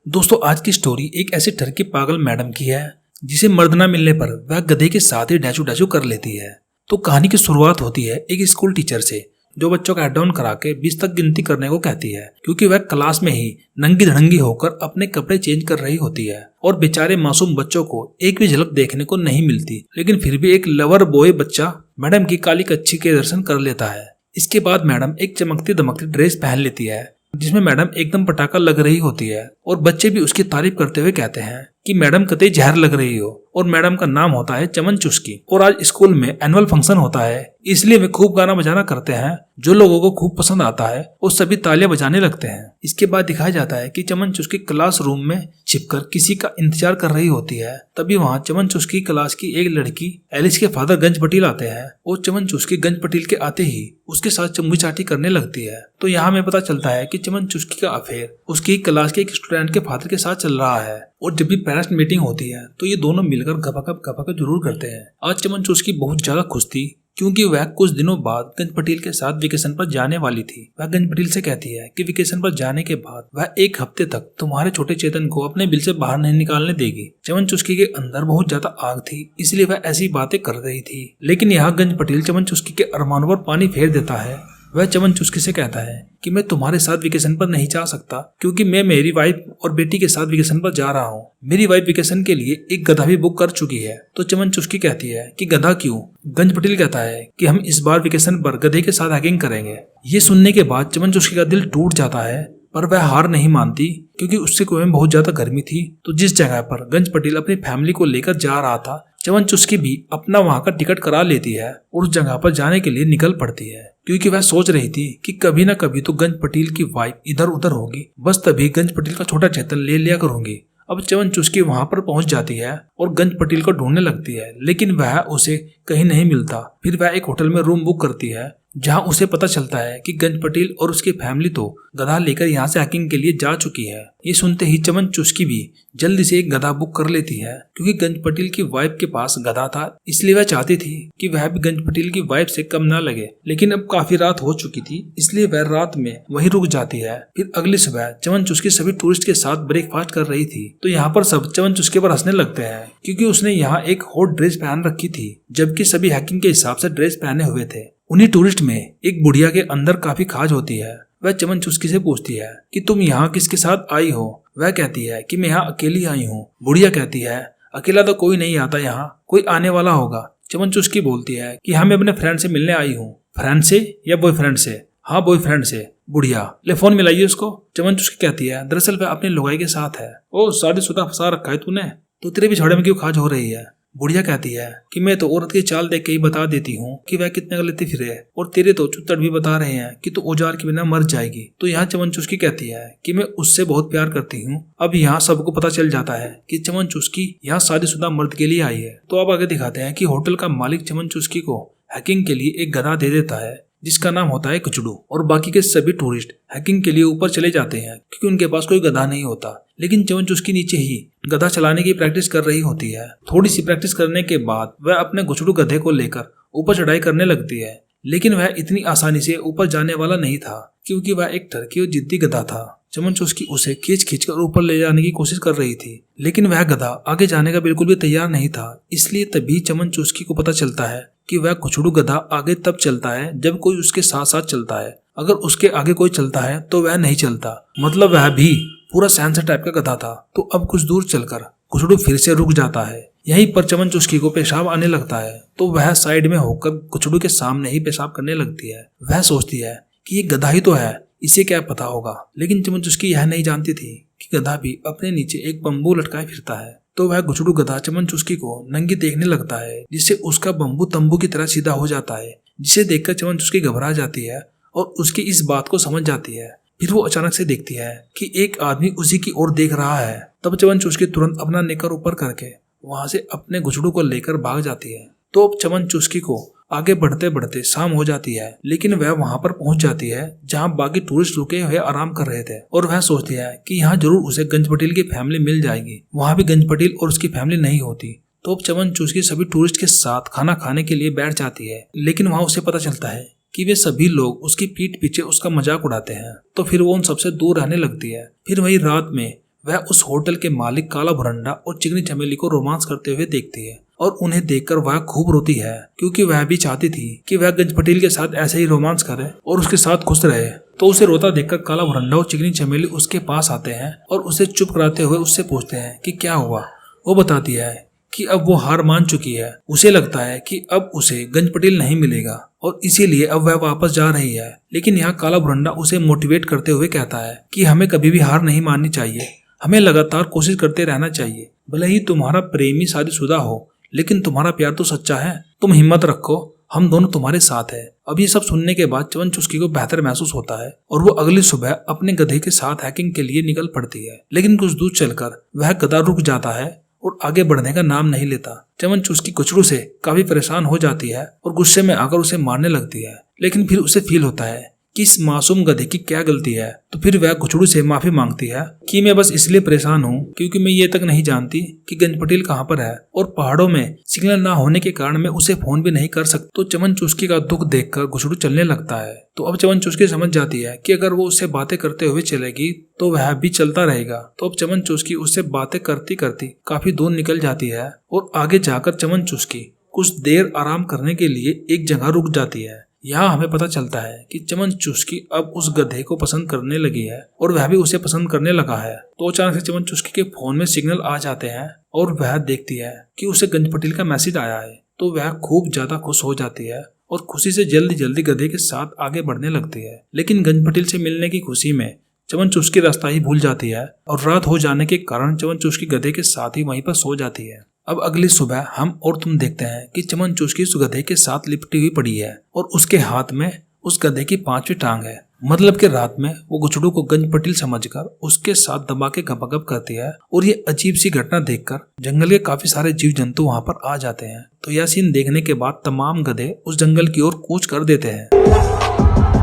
दोस्तों आज की स्टोरी एक ऐसे ठरकी पागल मैडम की है जिसे मर्द न मिलने पर वह गधे के साथ ही डैचू डैचू कर लेती है। तो कहानी की शुरुआत होती है एक स्कूल टीचर से जो बच्चों का हेड डाउन करा के 20 तक गिनती करने को कहती है, क्योंकि वह क्लास में ही नंगी धड़ंगी होकर अपने कपड़े चेंज कर रही होती है और बेचारे मासूम बच्चों को एक भी झलक देखने को नहीं मिलती। लेकिन फिर भी एक लवर बॉय बच्चा मैडम की काली कच्छी के दर्शन कर लेता है। इसके बाद मैडम एक चमकती दमकती ड्रेस पहन लेती है जिसमें मैडम एकदम पटाखा लग रही होती है और बच्चे भी उसकी तारीफ करते हुए कहते हैं कि मैडम कतई जहर लग रही हो। और मैडम का नाम होता है चमन चुस्की। और आज स्कूल में एनुअल फंक्शन होता है, इसलिए वे खूब गाना बजाना करते हैं जो लोगों को खूब पसंद आता है और सभी तालियां बजाने लगते हैं। इसके बाद दिखाया जाता है कि चमन चुस्की क्लासरूम में छिपकर किसी का इंतजार कर रही होती है। तभी वहाँ चमन चुस्की क्लास की एक लड़की एलिस के फादर गंज पटेल आते हैं और चमन चुस्की गंज पटेल के आते ही उसके साथ चुम्मी चाटी करने लगती है। तो यहाँ हमें पता चलता है कि चमन चुस्की का अफेयर उसकी क्लास के एक स्टूडेंट के फादर के साथ चल रहा है। और जब भी पेरेंट्स मीटिंग होती है तो ये दोनों मिलकर गपागप जरूर करते हैं। आज चमन चुस्की बहुत ज्यादा खुश थी क्योंकि वह कुछ दिनों बाद गंज पटेल के साथ वेकेशन पर जाने वाली थी। वह गंज पटेल से कहती है कि वेकेशन पर जाने के बाद वह 1 हफ्ते तक तुम्हारे छोटे चेतन को अपने बिल से बाहर नहीं निकालने देगी। चमन चुस्की के अंदर बहुत ज्यादा आग थी, इसलिए वह ऐसी बातें कर रही थी। लेकिन यहाँ गंज पटेल चमन चुस्की के अरमानों पर पानी फेर देता है। वह चमन चुस्की से कहता है कि मैं तुम्हारे साथ वेकेशन पर नहीं जा सकता क्योंकि मैं मेरी वाइफ और बेटी के साथ वेकेशन पर जा रहा हूँ। मेरी वाइफ वेकेशन के लिए एक गधा भी बुक कर चुकी है। तो चमन चुस्की कहती है कि गधा क्यों? गंज पटेल कहता है कि हम इस बार वेकेशन पर गधे के साथ हाइकिंग करेंगे। ये सुनने के बाद चमन चुस्की का दिल टूट जाता है, पर वह हार नहीं मानती क्योंकि उससे कुएं में बहुत ज्यादा गर्मी थी। तो जिस जगह पर गंज पटेल अपनी फैमिली को लेकर जा रहा था, चमन चुस्की भी अपना वहां का टिकट करा लेती है और उस जगह पर जाने के लिए निकल पड़ती है क्योंकि वह सोच रही थी कि कभी न कभी तो गंज पटेल की वाइफ इधर उधर होगी, बस तभी गंज पटेल का छोटा चेतन ले लिया करूंगी। अब चमन चुस्की वहां पर पहुंच जाती है और गंज पटेल को ढूंढने लगती है, लेकिन वह उसे कहीं नहीं मिलता। फिर वह एक होटल में रूम बुक करती है जहां उसे पता चलता है कि गंज पटेल और उसकी फैमिली तो गधा लेकर यहाँ से हाइकिंग के लिए जा चुकी है। ये सुनते ही चमन चुस्की भी जल्दी से एक गधा बुक कर लेती है क्योंकि गंज पटेल की वाइफ के पास गधा था, इसलिए वह चाहती थी कि वह भी गंज पटेल की वाइफ से कम ना लगे। लेकिन अब काफी रात हो चुकी थी, इसलिए वह रात में वहीं रुक जाती है। फिर अगली सुबह चमन चुस्की सभी टूरिस्ट के साथ ब्रेकफास्ट कर रही थी तो यहाँ पर सब चमन चुस्की पर हंसने लगते हैं क्योंकि उसने यहाँ एक हॉट ड्रेस पहन रखी थी, जबकि सभी हैकिंग के हिसाब से ड्रेस पहने हुए थे। उन्हीं टूरिस्ट में एक बुढ़िया के अंदर काफी खाज होती है। वह चमन चुस्की से पूछती है कि तुम यहाँ किसके साथ आई हो? वह कहती है कि मैं यहाँ अकेली आई हूँ। बुढ़िया कहती है अकेला तो कोई नहीं आता, यहाँ कोई आने वाला होगा। चमन चुस्की बोलती है कि हाँ मैं अपने फ्रेंड से मिलने आई हूँ। फ्रेंड से या बॉयफ्रेंड से? हाँ बॉयफ्रेंड से। बुढ़िया ले फोन मिलाइए उसको। चमन चुस्की कहती है दरअसल वह अपनी लुगाई के साथ है। ओ शादीशुदा फंसा रखा है तूने, तो तेरे भी छड़े में क्यों खाज हो रही है? बुढ़िया कहती है कि मैं तो औरत की चाल देख के ही बता देती हूँ कि वह कितने गलती फिरे, और तेरे तो चुत्तड़ भी बता रहे हैं कि तू औजार के बिना मर जाएगी। तो यहाँ चमन चुस्की कहती है कि मैं उससे बहुत प्यार करती हूँ। अब यहाँ सबको पता चल जाता है कि चमन चुस्की यहाँ शादीशुदा मर्द के लिए आई है। तो अब आगे दिखाते हैं कि होटल का मालिक चमन चुस्की को हैकिंग के लिए एक गधा दे देता है जिसका नाम होता है कुचड़ू, और बाकी के सभी टूरिस्ट हैकिंग के लिए ऊपर चले जाते हैं क्योंकि उनके पास कोई गधा नहीं होता। लेकिन चमन चुस्की नीचे ही गधा चलाने की प्रैक्टिस कर रही होती है। थोड़ी सी प्रैक्टिस करने के बाद वह अपने गुचड़ू गधे को लेकर ऊपर चढ़ाई करने लगती है, लेकिन वह इतनी आसानी से ऊपर जाने वाला नहीं था क्योंकि वह एक ठरकी और जिद्दी गधा था। चमन चुस्की उसे खींच कर ऊपर ले जाने की कोशिश कर रही थी, लेकिन वह गधा आगे जाने का बिल्कुल भी तैयार नहीं था। इसलिए तभी चमन चुस्की को पता चलता है कि वह कुचड़ू गधा आगे तब चलता है जब कोई उसके साथ साथ चलता है। अगर उसके आगे कोई चलता है तो वह नहीं चलता, मतलब वह भी पूरा सैंसर टाइप का गधा था। तो अब कुछ दूर चलकर कुचड़ू फिर से रुक जाता है। यहीं पर चमन चुस्की को पेशाब आने लगता है तो वह साइड में होकर कुचड़ू के सामने ही पेशाब करने लगती है। वह सोचती है कि ये गधा ही तो है, इसे क्या पता होगा। लेकिन चमन चुस्की यह नहीं जानती थी कि गधा भी अपने नीचे एक बम्बू लटकाए फिरता है। तो वह गुचड़ू गधा चमन चुस्की को नंगी देखने लगता है, जिससे उसका बम्बू तंबू की तरह सीधा हो जाता है, जिसे देखकर चमन चुस्की घबरा जाती है और उसकी इस बात को समझ जाती है। फिर वो अचानक से देखती है कि एक आदमी उसी की ओर देख रहा है। तब चमन चुस्की तुरंत अपना नेकर ऊपर करके वहां से अपने गुचड़ू को लेकर भाग जाती है। तो अब चमन चुस्की को आगे बढ़ते बढ़ते शाम हो जाती है, लेकिन वह वहां पर पहुंच जाती है जहां बाकी टूरिस्ट रुके हुए आराम कर रहे थे, और वह सोचती है कि यहाँ जरूर उसे गंज पटेल की फैमिली मिल जाएगी। वहां भी गंज पटेल और उसकी फैमिली नहीं होती। तो अब चमन चुस्की सभी टूरिस्ट के साथ खाना खाने के लिए बैठ जाती है, लेकिन वहां उसे पता चलता है कि वे सभी लोग उसकी पीठ पीछे उसका मजाक उड़ाते हैं। तो फिर वो उन सबसे दूर रहने लगती है। फिर वही रात में वह उस होटल के मालिक काला भुरंडा और चिकनी चमेली को रोमांस करते हुए देखती है और उन्हें देखकर वह खूब रोती है, क्योंकि वह भी चाहती थी कि वह गंज पटेल के साथ ऐसे ही रोमांस करे और उसके साथ खुश रहे। तो उसे रोता देखकर काला भुरंडा और चिकनी चमेली उसके पास आते हैं और उसे चुप कराते हुए उससे पूछते हैं कि क्या हुआ। वो बताती है कि अब वो हार मान चुकी है। उसे लगता है कि अब उसे गंज पटेल नहीं मिलेगा और इसीलिए अब वह वापस जा रही है। लेकिन यहाँ काला भुरंडा उसे मोटिवेट करते हुए कहता है कि हमें कभी भी हार नहीं माननी चाहिए, हमें लगातार कोशिश करते रहना चाहिए। भले ही तुम्हारा प्रेमी शादीशुदा हो, लेकिन तुम्हारा प्यार तो सच्चा है। तुम हिम्मत रखो, हम दोनों तुम्हारे साथ है। अब ये सब सुनने के बाद चमन चुस्की को बेहतर महसूस होता है और वो अगली सुबह अपने गधे के साथ हैकिंग के लिए निकल पड़ती है। लेकिन कुछ दूर चलकर वह गधा रुक जाता है और आगे बढ़ने का नाम नहीं लेता। चमन चुस्की गुचड़ू से काफी परेशान हो जाती है और गुस्से में आकर उसे मारने लगती है। लेकिन फिर उसे फील होता है कि इस मासूम गधे की क्या गलती है, तो फिर वह गुचड़ू से माफी मांगती है कि मैं बस इसलिए परेशान हूँ क्योंकि मैं ये तक नहीं जानती कि गंज पटेल कहाँ पर है और पहाड़ों में सिग्नल ना होने के कारण मैं उसे फोन भी नहीं कर सकती। तो चमन चुस्की का दुख देखकर गुचड़ू चलने लगता है। तो अब चमन चुस्की समझ जाती है कि अगर वो उससे बातें करते हुए चलेगी तो वह भी चलता रहेगा। तो अब चमन चुस्की उससे बातें करती करती काफी दूर निकल जाती है और आगे जाकर चमन चुस्की कुछ देर आराम करने के लिए एक जगह रुक जाती है। यहाँ हमें पता चलता है कि चमन चुस्की अब उस गधे को पसंद करने लगी है और वह भी उसे पसंद करने लगा है। तो अचानक से चमन चुस्की के फोन में सिग्नल आ जाते हैं और वह देखती है कि उसे गंज पटेल का मैसेज आया है। तो वह खूब ज्यादा खुश हो जाती है और खुशी से जल्दी जल्दी गधे के साथ आगे बढ़ने लगती है। लेकिन गंज पटेल से मिलने की खुशी में चमन चुस्की रास्ता ही भूल जाती है और रात हो जाने के कारण चमन चुस्की गधे के साथ ही वहीं पर सो जाती है। अब अगली सुबह हम और तुम देखते हैं कि चमन चुस्की उस गधे के साथ लिपटी हुई पड़ी है और उसके हाथ में उस गधे की 5वीं टांग है। मतलब कि रात में वो गुचड़ू को गंज पटेल समझकर उसके साथ दबा के गपागप करती है और ये अजीब सी घटना देखकर जंगल के काफी सारे जीव जंतु वहाँ पर आ जाते हैं। तो यह सीन देखने के बाद तमाम गधे उस जंगल की ओर कूच कर देते हैं।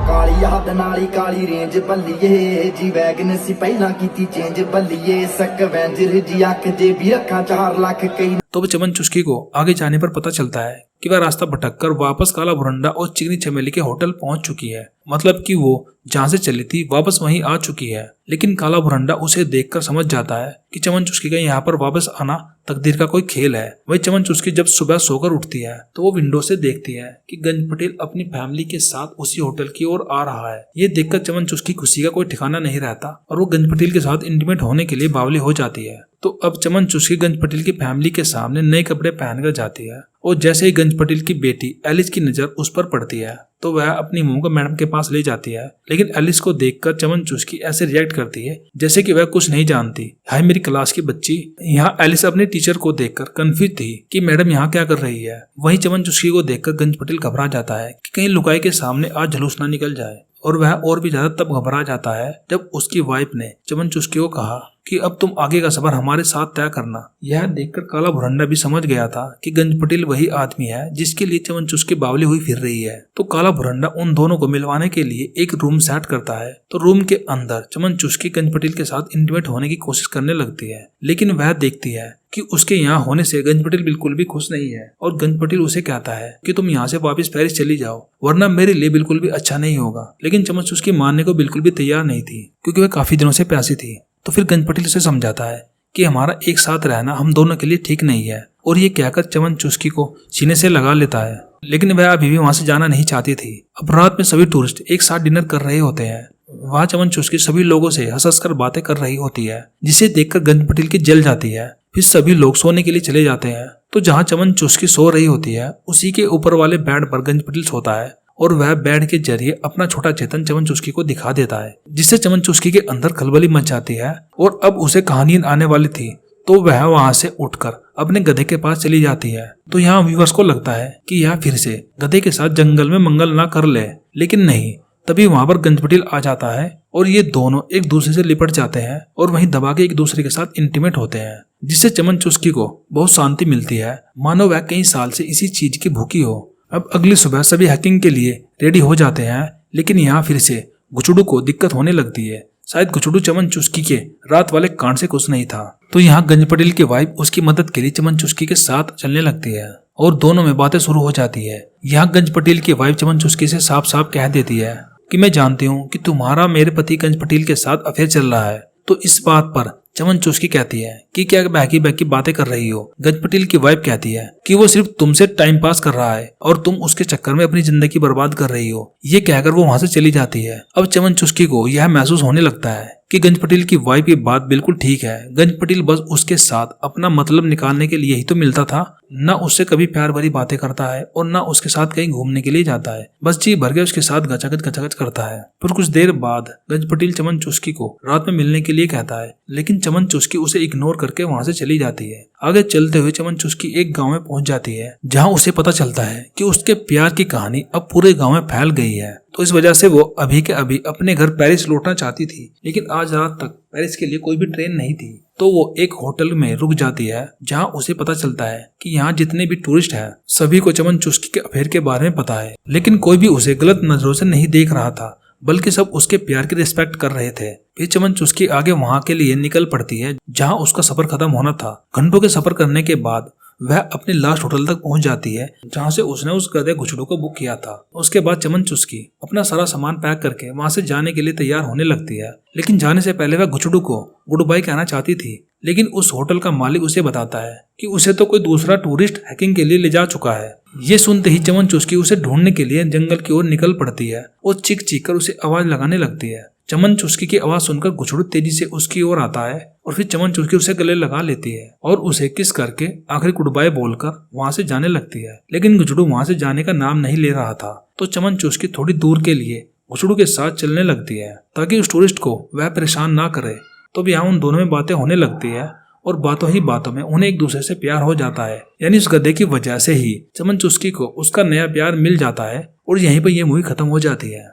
काली याद नाली काली रेंज बल्लिए जी वैगन सी पहला कीती चेंज बल्लिए सक वेंजर जी आख जे भी रखा 4 लाख कई। तो चमन चुस्की को आगे जाने पर पता चलता है कि वह रास्ता भटककर वापस काला भुरंडा और चिकनी चमेली के होटल पहुंच चुकी है। मतलब कि वो जहाँ से चली थी वापस वहीं आ चुकी है। लेकिन काला भुरंडा उसे देखकर समझ जाता है कि चमन चुस्की का यहाँ पर वापस आना तकदीर का कोई खेल है। वही चमन चुस्की जब सुबह सोकर उठती है तो वो विंडो से देखती है कि गंज पटेल अपनी फैमिली के साथ उसी होटल की ओर आ रहा है। ये देखकर चमन चुस्की खुशी का कोई ठिकाना नहीं रहता और वो गंज पटेल के साथ इंटीमेट होने के लिए बावली हो जाती है। तो अब चमन चुस्की गंज पटेल की फैमिली के सामने नए कपड़े पहनकर जाती है और जैसे ही गंज पटेल की बेटी एलिस की नजर उस पर पड़ती है तो वह अपनी मुंह को मैडम के पास ले जाती है। लेकिन एलिस को देखकर चमन चुस्की ऐसे रिएक्ट करती है जैसे कि वह कुछ नहीं जानती। हाय मेरी क्लास की बच्ची। यहाँ एलिस अपने टीचर को देखकर कंफ्यूज थी कि मैडम यहाँ क्या कर रही है। वहीं चमन चुस्की को देखकर गंज पटेल घबरा जाता है कि कहीं लुगाई के सामने आज जुलूस ना निकल जाए और वह और भी ज्यादा तब घबरा जाता है जब उसकी वाइफ ने चमन चुस्की को कहा कि अब तुम आगे का सफर हमारे साथ तय करना। यह देखकर काला भुरंडा भी समझ गया था कि गंज पटेल वही आदमी है जिसके लिए चमन चुस्की बावली हुई फिर रही है। तो काला भुरंडा उन दोनों को मिलवाने के लिए एक रूम सेट करता है। तो रूम के अंदर चमन चुस्की गंज पटेल के साथ इंटीमेट होने की कोशिश करने लगती है। लेकिन वह देखती है कि उसके यहाँ होने से गंज पटेल बिल्कुल भी खुश नहीं है और गंज पटेल उसे कहता है कि तुम यहाँ से वापस पेरिस चली जाओ वरना मेरे लिए बिल्कुल भी अच्छा नहीं होगा। लेकिन चमन चुस्की मानने को बिल्कुल भी तैयार नहीं थी क्योंकि वह काफी दिनों से प्यासी थी। तो फिर गंज पटेल उसे समझाता है कि हमारा एक साथ रहना हम दोनों के लिए ठीक नहीं है और ये कहकर चमन चुस्की को सीने से लगा लेता है। लेकिन वह अभी भी वहां से जाना नहीं चाहती थी। अब रात में सभी टूरिस्ट एक साथ डिनर कर रहे होते हैं। वहाँ चमन चुस्की सभी लोगों से हंस हंस कर बातें कर रही होती है जिसे देखकर गंज पटेल की जल जाती है। फिर सभी लोग सोने के लिए चले जाते हैं। तो जहाँ चमन चुस्की सो रही होती है उसी के ऊपर वाले बेड पर गंज पटेल सोता है और वह बेड के जरिए अपना छोटा चेतन चमन चुस्की को दिखा देता है जिससे चमन चुस्की के अंदर खलबली मच जाती है और अब उसे कहानी आने वाली थी। तो वह वहां से उठकर अपने गधे के पास चली जाती है। तो यहाँ व्यूअर्स को लगता है कि यह फिर से गधे के साथ जंगल में मंगल ना कर ले, लेकिन नहीं। तभी वहां पर गंज पटेल आ जाता है और ये दोनों एक दूसरे से लिपट जाते हैं और वहीं दबा के एक दूसरे के साथ इंटीमेट होते हैं जिससे चमन चुस्की को बहुत शांति मिलती है, मानो वह कई साल से इसी चीज की भूखी हो। अब अगली सुबह सभी हैकिंग के लिए रेडी हो जाते हैं। लेकिन यहाँ फिर से गुचड़ू को दिक्कत होने लगती है। शायद गुचड़ू चमन चुस्की के रात वाले कांड से कुछ नहीं था। तो यहाँ गंज पटेल की वाइफ उसकी मदद के लिए चमन चुस्की के साथ चलने लगती है और दोनों में बातें शुरू हो जाती है। यहाँ गंज पटेल की वाइफ चमन चुस्की से साफ साफ कह देती है कि मैं जानती हूँ कि तुम्हारा मेरे पति गंज पटेल के साथ अफेयर चल रहा है। तो इस बात पर चमन चुस्की कहती है कि क्या बहकी बहकी बातें कर रही हो। गज पटेल की वाइफ कहती है कि वो सिर्फ तुमसे टाइम पास कर रहा है और तुम उसके चक्कर में अपनी जिंदगी बर्बाद कर रही हो। ये कहकर वो वहां से चली जाती है। अब चमन चुस्की को यह महसूस होने लगता है कि गंज पटेल की वाइफ की बात बिल्कुल ठीक है। गंज पटेल बस उसके साथ अपना मतलब निकालने के लिए ही तो मिलता था, न उससे कभी प्यार भरी बातें करता है और न उसके साथ कहीं घूमने के लिए जाता है। बस जी भर के उसके साथ गचागच करता है। फिर कुछ देर बाद गंज पटेल चमन चुस्की को रात में मिलने के लिए कहता है, लेकिन चमन चुस्की उसे इग्नोर करके वहां से चली जाती है। आगे चलते हुए चमन चुस्की एक गाँव में पहुंच जाती है, जहाँ उसे पता चलता है कि उसके प्यार की कहानी अब पूरे गाँव में फैल गई है। तो इस वजह से वो अभी के अभी अपने घर पेरिस लौटना चाहती थी, लेकिन आज रात तक पेरिस के लिए कोई भी ट्रेन नहीं थी। तो वो एक होटल में रुक जाती है, जहां उसे पता चलता है कि यहाँ जितने भी टूरिस्ट हैं सभी को चमन चुस्की के अफेयर के बारे में पता है, लेकिन कोई भी उसे गलत नजरों से नहीं देख रहा था, बल्कि सब उसके प्यार की रिस्पेक्ट कर रहे थे। फिर चमन चुस्की आगे वहां के लिए निकल पड़ती है, जहाँ उसका सफर खत्म होना था। घंटों के सफर करने के बाद वह अपने लास्ट होटल तक पहुंच जाती है, जहां से उसने उस गधे घुचड़ू को बुक किया था। उसके बाद चमन चुस्की अपना सारा सामान पैक करके वहां से जाने के लिए तैयार होने लगती है, लेकिन जाने से पहले वह घुचड़ू को गुड बाय कहना चाहती थी। लेकिन उस होटल का मालिक उसे बताता है कि उसे तो कोई दूसरा टूरिस्ट हैकिंग के लिए ले जा चुका है। ये सुनते ही चमन चुस्की उसे ढूंढने के लिए जंगल की ओर निकल पड़ती है और चीख चीख कर उसे आवाज लगाने लगती है। चमन चुस्की की आवाज सुनकर घुचड़ू तेजी से उसकी ओर आता है और फिर चमन चुस्की उसे गले लगा लेती है और उसे किस करके आखिरी गुड बाय बोलकर वहां से जाने लगती है। लेकिन घुचड़ू वहां से जाने का नाम नहीं ले रहा था, तो चमन चुस्की थोड़ी दूर के लिए घुचड़ू के साथ चलने लगती है ताकि उस टूरिस्ट को वह परेशान ना करे। तो अब यहाँ उन दोनों में बातें होने लगती है और बातों ही बातों में उन्हें एक दूसरे से प्यार हो जाता है। यानी उस गधे की वजह से ही चमन चुस्की को उसका नया प्यार मिल जाता है और यहीं पर यह मूवी खत्म हो जाती है।